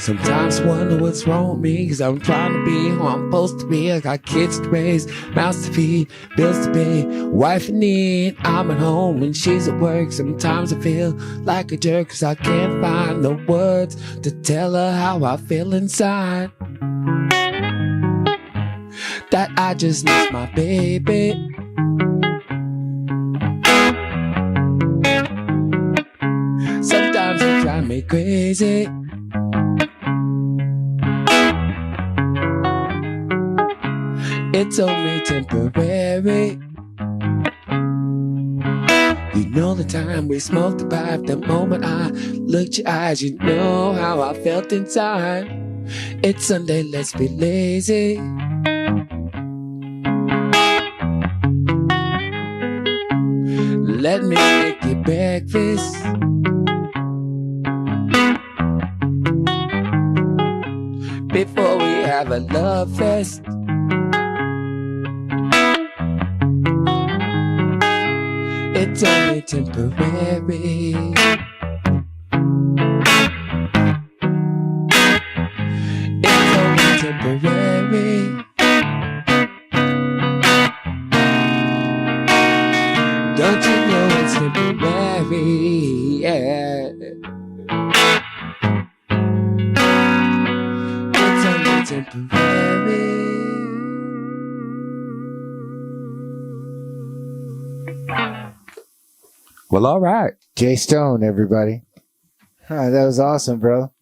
Sometimes I wonder what's wrong with me, cause I'm trying to be who I'm supposed to be. I got kids to raise, mouths to feed, bills to pay, wife in need. I'm at home when she's at work. Sometimes I feel like a jerk, cause I can't find the words to tell her how I feel inside. That I just miss my baby. Sometimes you drive me crazy. It's only temporary. You know the time we smoked the pipe, the moment I looked your eyes, you know how I felt inside. It's Sunday, let's be lazy. Let me make you breakfast. Before we have a love fest. It's only temporary. It's only temporary. Don't you know it's temporary? Yeah. It's only temporary. Well, all right. Jay Stone, everybody. That was awesome, bro.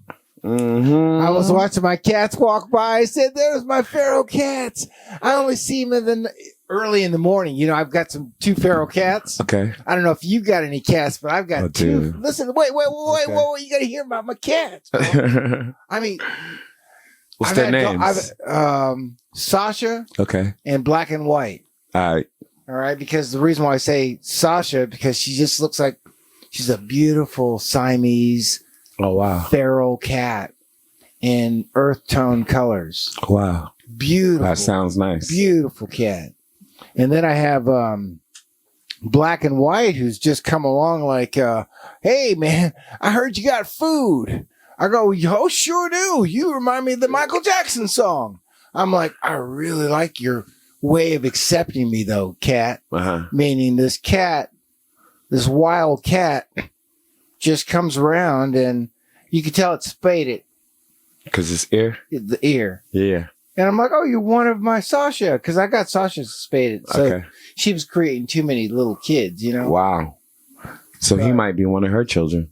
Mm-hmm. I was watching my cats walk by. I said, there's my feral cats. I only see them early in the morning. You know, I've got two feral cats. Okay. I don't know if you got any cats, but I've got two. Dude. Listen, wait. Okay. You got to hear about my cats. Bro. I mean, what's their names? Sasha. Okay. And Black and White. All right. All right. Because the reason why I say Sasha, because she just looks like she's a beautiful Siamese. Oh, wow. Feral cat in earth tone colors. Wow. Beautiful. That sounds nice. Beautiful cat. And then I have Black and White, who's just come along like, hey, man, I heard you got food. I go, oh, sure do. You remind me of the Michael Jackson song. I'm like, I really like your way of accepting me, though, cat. Uh-huh. Meaning this wild cat, just comes around and you can tell it's spaded. Because it's ear? The ear. Yeah. And I'm like, oh, you're one of my Sasha. Because I got Sasha spaded. So okay. She was creating too many little kids, you know? Wow. So he might be one of her children.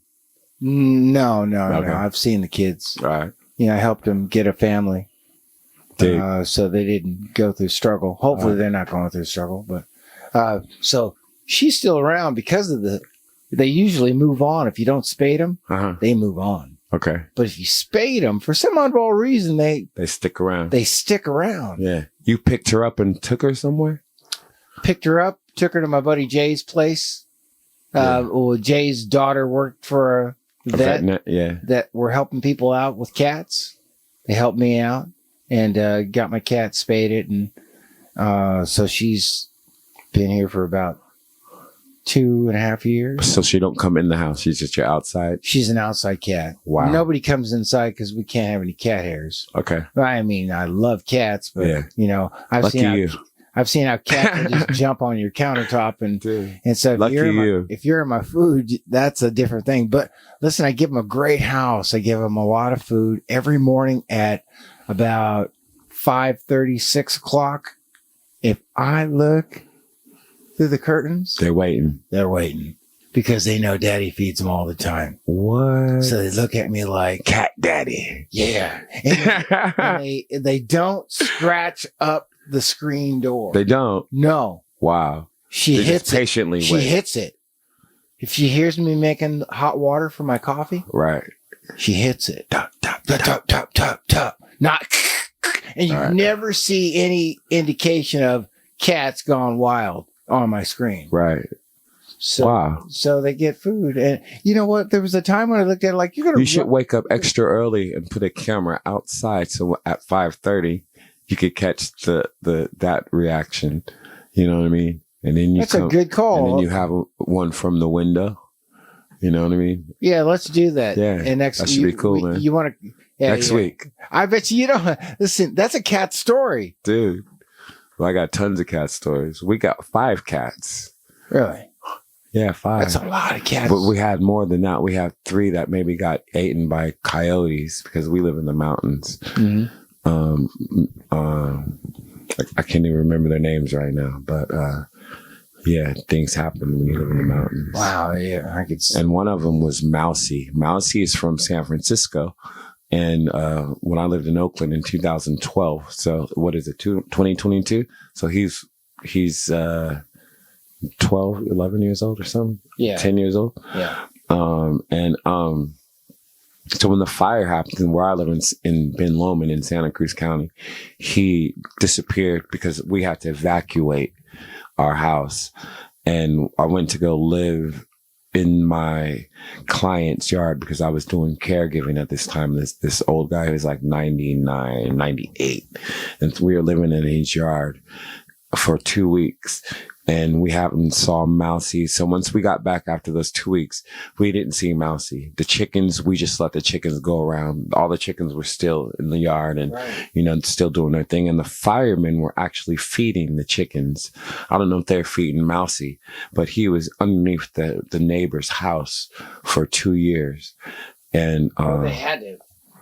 No. Okay. I've seen the kids. All right. You know, I helped them get a family. So they didn't go through struggle. Hopefully they're not going through struggle. But so she's still around because of they usually move on. If you don't spade them, they move on. Okay. But if you spade them, for some oddball reason, they stick around. They stick around. Yeah. You picked her up and took her somewhere? Picked her up, took her to my buddy Jay's place. Well, Jay's daughter worked for a vet that were helping people out with cats. They helped me out and got my cat spaded. And so she's been here for about 2.5 years. So she don't come in the house. She's just your outside? She's an outside cat. Wow. Nobody comes inside because we can't have any cat hairs. Okay. I mean, I love cats, but you know, I've seen how cats will just jump on your countertop and so if you're in my food, that's a different thing. But listen, I give them a great house. I give them a lot of food every morning at about 5:30, 6 o'clock. If I look through the curtains, they're waiting because they know daddy feeds them all the time. What? So they look at me like cat daddy. Yeah. And they don't scratch up the screen door. They don't? No. Wow. She hits it. Patiently She hits it. If she hears me making hot water for my coffee, right, she hits it. Tap, tap, tap, tap, tap, tap, tap. Not, and you never see any indication of cats gone wild on my screen. Right. So, so they get food. And you know what? There was a time when I looked at it like, you should wake up extra early and put a camera outside. So at 5:30, you could catch that reaction. You know what I mean? And then that's a good call. And then you have one from the window. You know what I mean? Yeah, let's do that. Yeah, and next, that should be cool, man. You want to next week. I bet you don't. Listen, that's a cat story. Dude. Well, I got tons of cat stories. We got 5 cats. Really? Yeah, 5. That's a lot of cats. But we had more than that. We have 3 that maybe got eaten by coyotes because we live in the mountains. Mm-hmm. I can't even remember their names right now, but yeah, things happen when you live in the mountains. Wow, yeah, I could see. And one of them was Mousy. Mousy is from San Francisco, and when I lived in Oakland in 2012, so what is it, 2022? So he's 12, 11 years old or something. Yeah, 10 years old. Yeah. So when the fire happened, and where I live in Ben Lomond in Santa Cruz County, he disappeared because we had to evacuate our house. And I went to go live in my client's yard because I was doing caregiving at this time. This old guy who was like 99, 98. And we were living in his yard for 2 weeks. And we haven't saw Mousy. So once we got back after those 2 weeks, we didn't see Mousy. The chickens, we just let the chickens go around. All the chickens were still in the yard and, still doing their thing. And the firemen were actually feeding the chickens. I don't know if they're feeding Mousy, but he was underneath the neighbor's house for 2 years. And, they had to.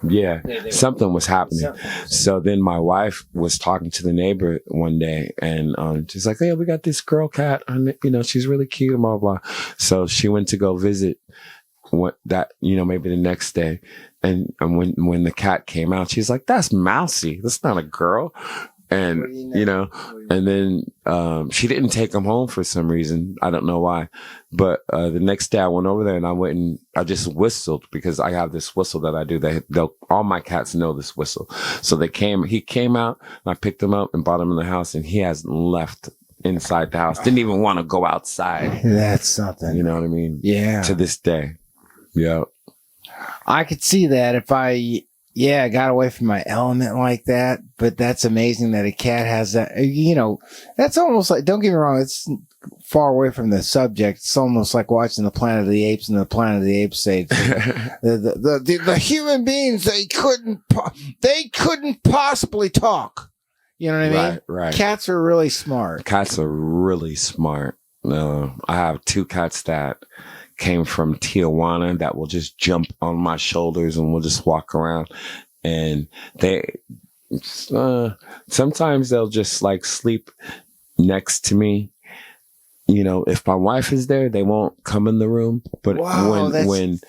Yeah, something was happening. So then my wife was talking to the neighbor one day, and she's like, "Hey, we got this girl cat, and she's really cute, and blah blah." So she went to go visit. Maybe the next day, and when the cat came out, she's like, "That's Mousy. That's not a girl." And and then she didn't take him home for some reason. I don't know why. But the next day I went over there and I just whistled because I have this whistle that I do. All my cats know this whistle. So he came out and I picked him up and brought him in the house, and he hasn't left inside the house. Didn't even want to go outside. That's something. You know what I mean? Yeah. To this day. Yeah. I could see that if I got away from my element like that, but that's amazing that a cat has that. That's almost like, don't get me wrong, it's far away from the subject. It's almost like watching the Planet of the Apes, and the Planet of the Apes say the human beings, they couldn't possibly talk. You know what I mean? Right. Cats are really smart. Cats are really smart. I have 2 cats that came from Tijuana that will just jump on my shoulders and we'll just walk around. And they sometimes they'll just like sleep next to me. If my wife is there, they won't come in the room. But when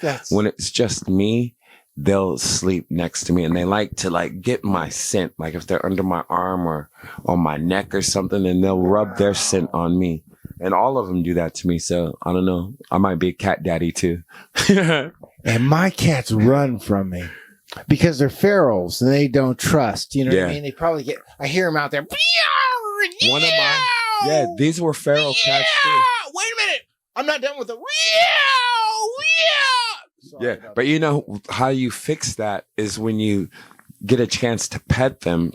it's just me, they'll sleep next to me, and they like to get my scent. Like if they're under my arm or on my neck or something, and they'll rub their scent on me. And all of them do that to me. So I don't know. I might be a cat daddy too. And my cats run from me because they're ferals and they don't trust. You know what I mean? They probably I hear them out there. One of mine. These were feral cats too. Wait a minute. I'm not done with the Yeah. But how you fix that is when you get a chance to pet them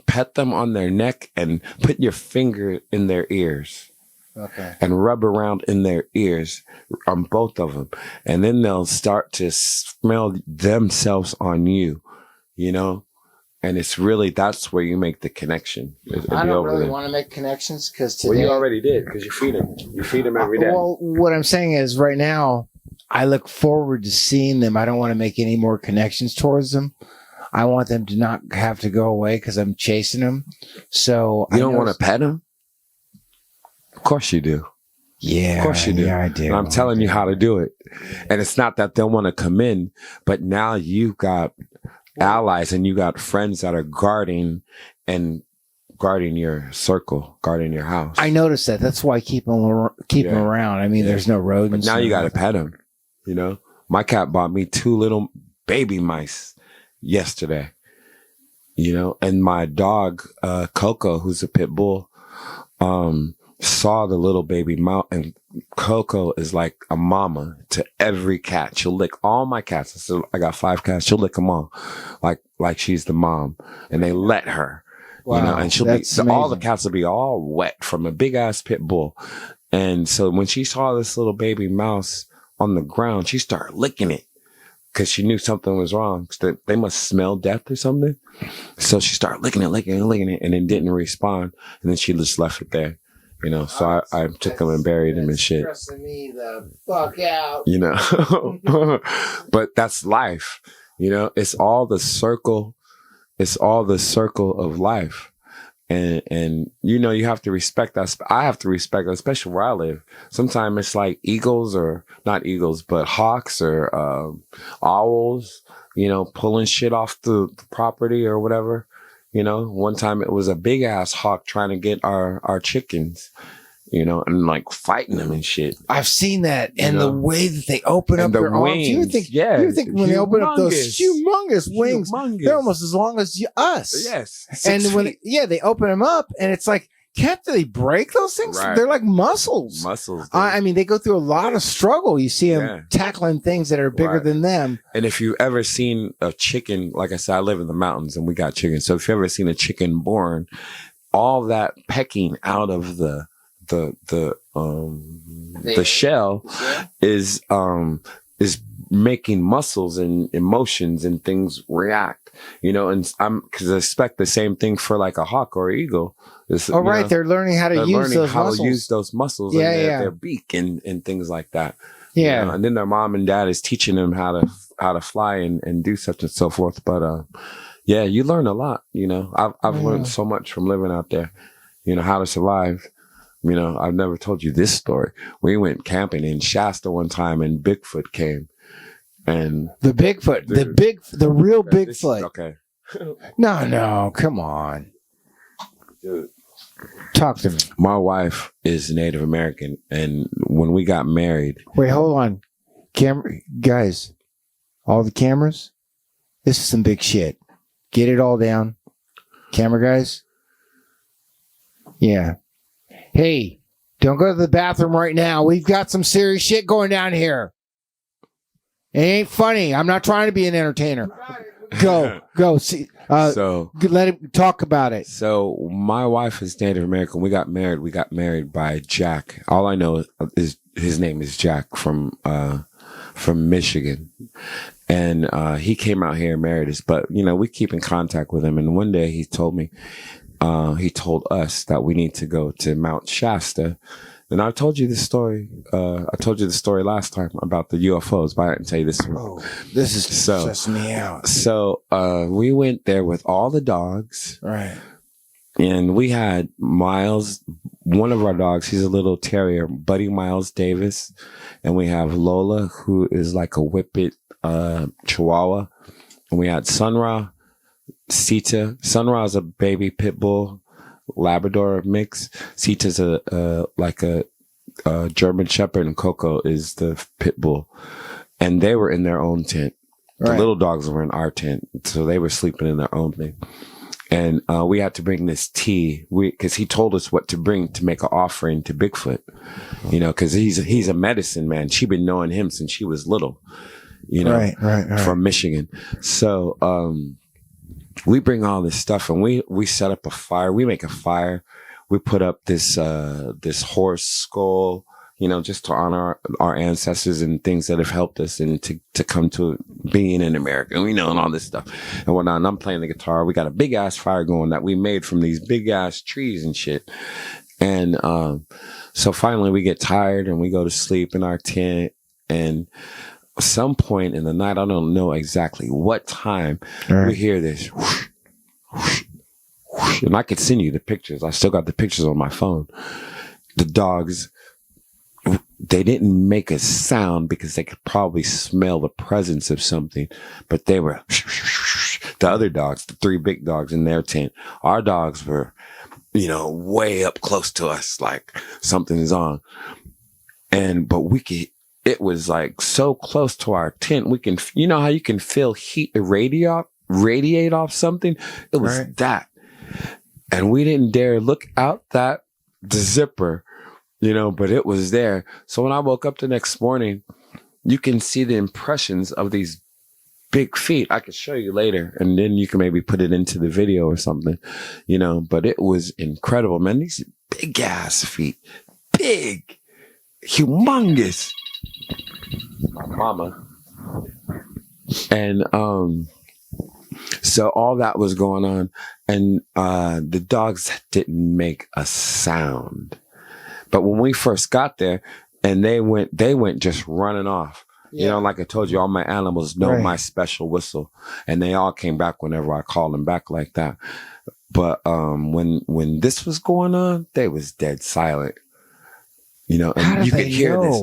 on their neck and put your finger in their ears. Okay. And rub around in their ears on both of them. And then they'll start to smell themselves on you, and it's really, that's where you make the connection. I don't really want to make connections because today. Well, you already did because you feed them. You feed them every day. Well, what I'm saying is right now, I look forward to seeing them. I don't want to make any more connections towards them. I want them to not have to go away because I'm chasing them. So you don't want to pet them? Of course you do. Yeah. Of course you do. Yeah, I do. And I'm telling you how to do it. And it's not that they'll want to come in, but now you've got allies and you got friends that are guarding your circle, guarding your house. I noticed that. That's why I keep them around. I mean, there's no rodents. But now you got to pet them. My cat bought me 2 little baby mice yesterday, and my dog, Coco, who's a pit bull, saw the little baby mouse, and Coco is like a mama to every cat. She'll lick all my cats. So I got 5 cats. She'll lick them all like she's the mom, and they let her, and she'll all the cats will be all wet from a big ass pit bull. And so when she saw this little baby mouse on the ground, she started licking it. because she knew something was wrong. That they must smell death or something. So she started licking it, and then didn't respond. And then she just left it there. You know, so I took him and buried him and shit. Stressing me the fuck out. You know, but that's life. You know, it's all the circle. It's all the circle of life. And you know, you have to respect that. I have to respect that, especially where I live. Sometimes it's like eagles, or not eagles, but hawks or owls, you know, pulling shit off the property or whatever. You know, one time it was a big ass hawk trying to get our chickens, you know, and like fighting them and shit. I've seen that. And the way that they open up their arms. You think when they open up those humongous wings, they're almost as long as us. Yes. And when they open them up, and it's like, can't they break those things? Right. They're like muscles. I mean, they go through a lot of struggle. You see them tackling things that are bigger than them. And if you've ever seen a chicken, like I said, I live in the mountains and we got chickens. So if you've ever seen a chicken born, all that pecking out of the shell is making muscles and emotions and things react, you know, and because I expect the same thing for like a hawk or eagle. Right. They're learning how to use those muscles. In their beak and things like that. Yeah. You know? And then their mom and dad is teaching them how to fly and do such and so forth. But yeah, you learn a lot, you know. I've learned so much from living out there, you know, how to survive. You know, I've never told you this story. We went camping in Shasta one time and Bigfoot came. And the Bigfoot, the real Bigfoot. Okay. No, come on. Dude. Talk to me. My wife is Native American, and when we got married. Wait, hold on. Guys, all the cameras, this is some big shit. Get it all down. Camera guys. Yeah. Hey, don't go to the bathroom right now. We've got some serious shit going down here. It ain't funny. I'm not trying to be an entertainer. Go. See. So let him talk about it. So my wife is Native American. We got married by Jack. All I know is his name is Jack from Michigan, and he came out here and married us. But you know, we keep in contact with him. And one day he told us that we need to go to Mount Shasta. And I told you this story. I told you the story last time about the UFOs, but I didn't tell you this one. Oh, this is stressing me out. So we went there with all the dogs. Right. And we had Miles, one of our dogs, he's a little terrier, Buddy Miles Davis. And we have Lola, who is like a Whippet Chihuahua. And we had Sunra, Sita. Sunra is a baby pit bull Labrador mix. Sita's like a German Shepherd, and Coco is the pit bull. And they were in their own tent. The little dogs were in our tent, so they were sleeping in their own thing. And we had to bring this tea, because he told us what to bring to make an offering to Bigfoot. You know, because he's a medicine man. She'd been knowing him since she was little. You know, right. From Michigan. So we bring all this stuff, and we set up a fire. We make a fire. We put up this horse skull, you know, just to honor our ancestors and things that have helped us and to come to being in America, you know, and all this stuff and whatnot. And I'm playing the guitar. We got a big ass fire going that we made from these big ass trees and shit. And so finally we get tired and we go to sleep in our tent. And some point in the night, I don't know exactly what time, we hear this whoosh, whoosh, whoosh, and I could send you the pictures. I still got the pictures on my phone. The dogs, they didn't make a sound because they could probably smell the presence of something, but they were the other dogs, the three big dogs in their tent. Our dogs were, you know, way up close to us, like something is on. But it was like so close to our tent. We can, you know how you can feel heat radiate off something? It was that. And we didn't dare look out the zipper, you know, but it was there. So when I woke up the next morning, you can see the impressions of these big feet. I could show you later, and then you can maybe put it into the video or something, you know, but it was incredible, man. These big ass feet, big, humongous. My mama And so all that was going on, and the dogs didn't make a sound. But when we first got there, and they went just running off. Yeah. You know, like I told you, all my animals know my special whistle, and they all came back whenever I called them back like that. But when this was going on, they was dead silent. You know, and you could hear this,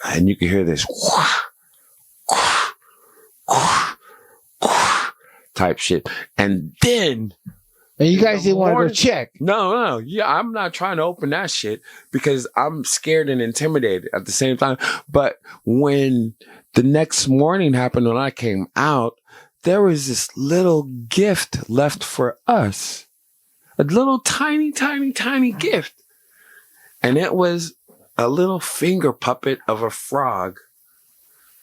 and you could hear this type shit, and then. And you guys didn't want to go check? No. Yeah, I'm not trying to open that shit because I'm scared and intimidated at the same time. But when the next morning happened, when I came out, there was this little gift left for us. A little tiny, tiny, tiny gift. And it was a little finger puppet of a frog.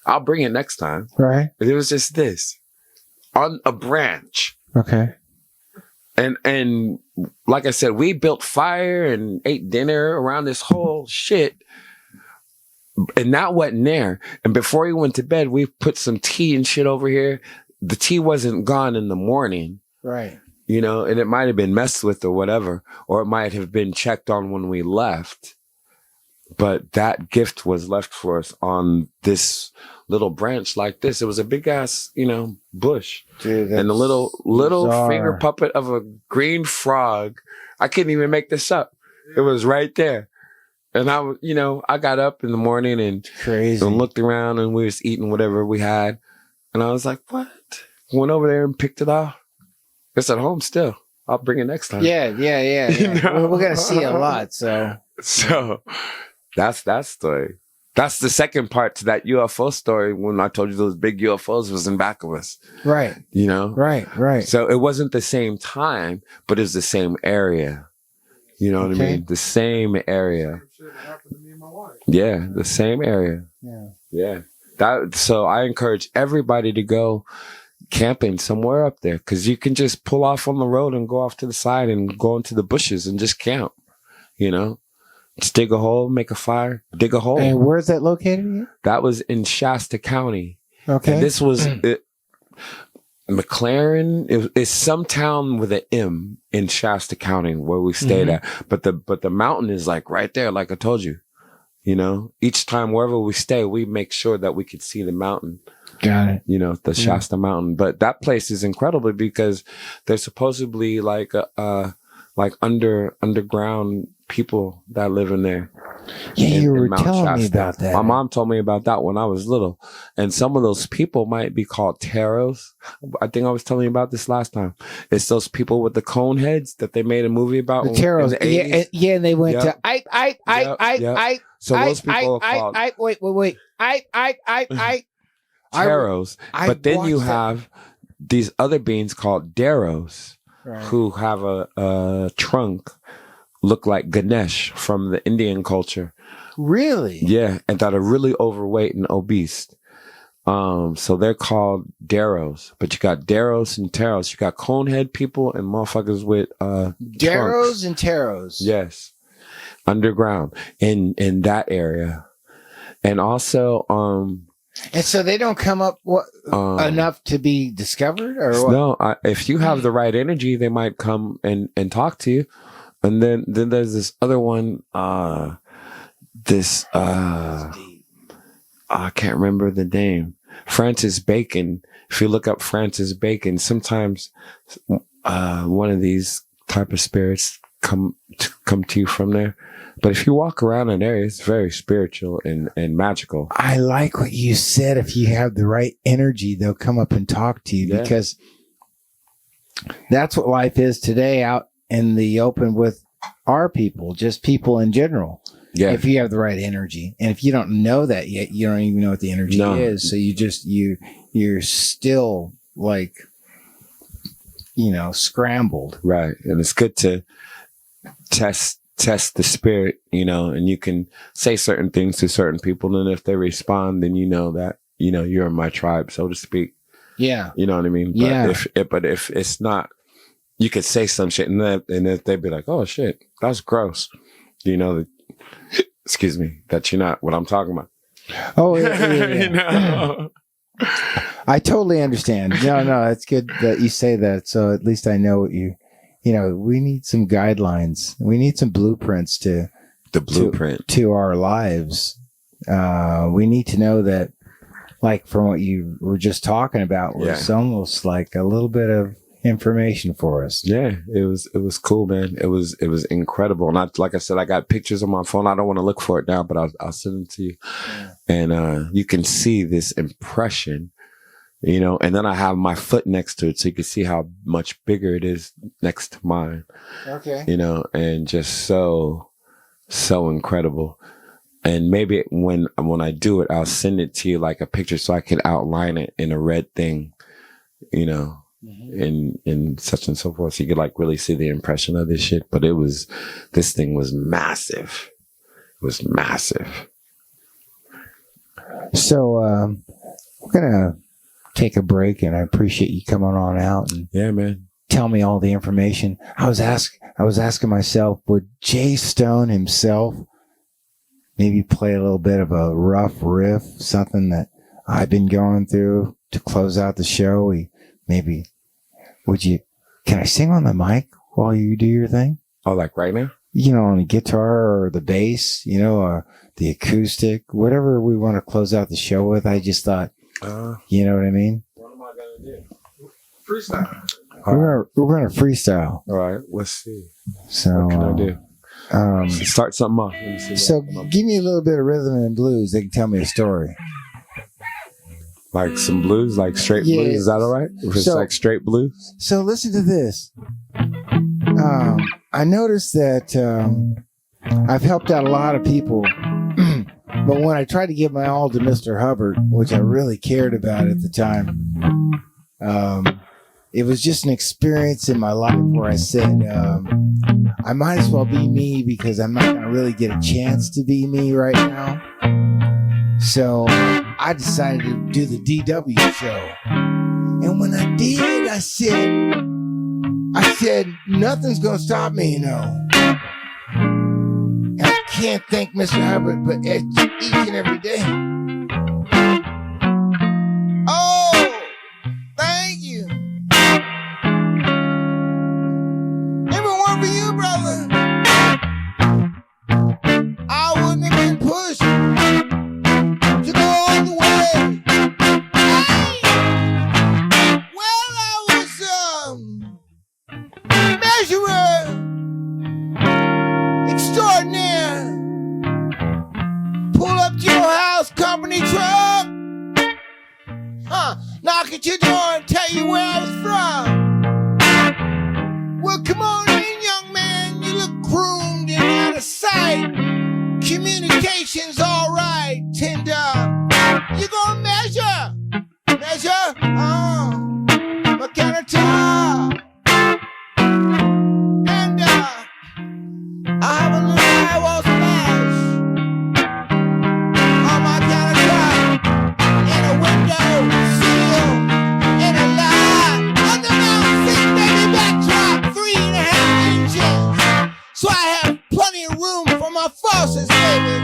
I'll bring it next time. Right. It was just this. On a branch. Okay. And like I said, we built fire and ate dinner around this whole shit. And that wasn't there. And before he went to bed, we put some tea and shit over here. The tea wasn't gone in the morning. Right. You know, and it might have been messed with or whatever. Or it might have been checked on when we left. But that gift was left for us on this little branch like this. It was a big ass, you know, bush. Dude, and a little finger puppet of a green frog. I couldn't even make this up. It was right there. And I was, you know, I got up in the morning and looked around, and we was eating whatever we had. And I was like, what? Went over there and picked it off. It's at home still. I'll bring it next time. Yeah. You know? We're going to see a lot. So that's that story. That's the second part to that UFO story when I told you those big UFOs was in back of us. Right. You know? Right. So it wasn't the same time, but it's the same area. You know what I mean? The same area. Yeah, the same area. Yeah. So I encourage everybody to go camping somewhere up there, because you can just pull off on the road and go off to the side and go into the bushes and just camp, you know? Just dig a hole, make a fire, dig a hole. And where's that located again? That was in Shasta County. Okay. And this was McLaren. It's some town with an M in Shasta County where we stayed at. But the mountain is like right there, like I told you. You know, each time wherever we stay, we make sure that we could see the mountain. Got it. You know, the Shasta Mountain. But that place is incredible because there's supposedly like underground people that live in there. Yeah, you were telling me about that. My mom told me about that when I was little. And some of those people might be called Taros. I think I was telling you about this last time. It's those people with the cone heads that they made a movie about. The Taros. Yeah, and they went to So those people are called wait. Taros. But then you have these other beings called Daros, who have a trunk look like Ganesh from the Indian culture. Really? Yeah, and that are really overweight and obese. So they're called Daros. But you got Daros and Taros. You got conehead people and motherfuckers with Daros and Taros. Yes. Underground in that area. And also and so they don't come up enough to be discovered, or what? No, if you have the right energy, they might come and talk to you. And then there's this other one, I can't remember the name. Francis Bacon. If you look up Francis Bacon, sometimes one of these type of spirits come to you from there. But if you walk around an area, it's very spiritual and magical. I like what you said. If you have the right energy, they'll come up and talk to you, because that's what life is today out in the open with our people, just people in general. Yeah. If you have the right energy. And if you don't know that yet, you don't even know what the energy is. So you're still like, you know, scrambled. Right. And it's good to test the spirit, you know, and you can say certain things to certain people, and if they respond, then you know that, you know, you're in my tribe, so to speak. Yeah. You know what I mean? But if it's not, you could say some shit and if they'd be like, oh shit, that's gross. You know, excuse me, that you're not what I'm talking about. Oh, yeah. You know? I totally understand. No, it's good that you say that. So at least I know what you know, we need some guidelines. We need some blueprints to our lives. We need to know that, like from what you were just talking about, was almost like a little bit of information for us. Yeah, it was cool, man. It was incredible. And like I said, I got pictures on my phone. I don't want to look for it now, but I'll send them to you. Yeah. And you can see this impression, you know, and then I have my foot next to it, so you can see how much bigger it is next to mine. Okay. You know, and just so incredible. And maybe when I do it, I'll send it to you like a picture so I can outline it in a red thing, you know. Mm-hmm. in such and so forth, so you could like really see the impression of this shit. But this thing was massive. It was massive. So we're gonna take a break, and I appreciate you coming on out and man, tell me all the information. I was asking myself, would Jay Stone himself maybe play a little bit of a rough riff, something that I've been going through to close out the show? Maybe, can I sing on the mic while you do your thing? Oh, like right now? You know, on the guitar or the bass, you know, the acoustic, whatever we want to close out the show with. I just thought, you know what I mean? What am I going to do? Freestyle. We're going to freestyle. All right, let's see. So, what can I do? Start something off. So give me a little bit of rhythm and blues. They can tell me a story. Like some blues, like straight blues. Is that all right? If it's like straight blues? So listen to this. I noticed that I've helped out a lot of people, but when I tried to give my all to Mr. Hubbard, which I really cared about at the time, it was just an experience in my life where I said, I might as well be me because I'm not going to really get a chance to be me right now. So I decided to do the DW show. And when I did, I said, nothing's going to stop me, you know. And I can't thank Mr. Hubbard, but each and every day. Oh, thank you. Everyone for you, brother. I wouldn't have been pushed. Extraordinaire. Pull up to your house, company truck. Knock at your door and tell you where I was from. Well, come on in, young man. You look groomed and out of sight. Communication's all right, Tinder. You gonna measure? What kind of top? I have a little eyeball splash on my countertop, in a window sill, in a line on the mountain, baby, backdrop 3.5 inches. So I have plenty of room for my faucets, baby,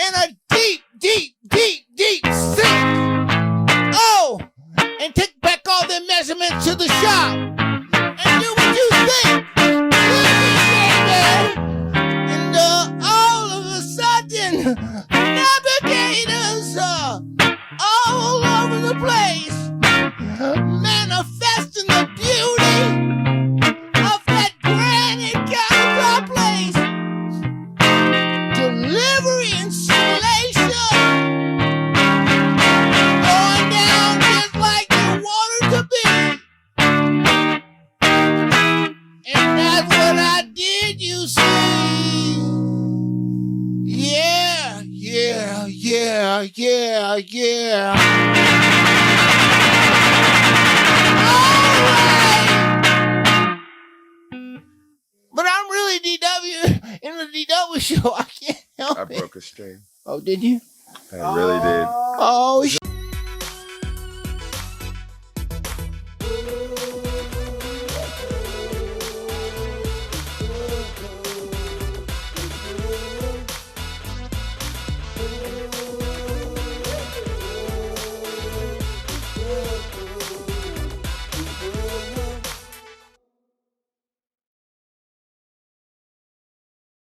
in a deep, deep, deep, deep sink. Oh, and take back all the measurements to the shop and do what you think. Navigators all over the place, manifesting the beauty of that granite countertop place. Delivery installation going down just like you want it to be. And that's what I did, you see. Yeah. All right. But I'm really DW in the DW show. I can't help it. I broke a string. Oh, did you? I really did. Oh,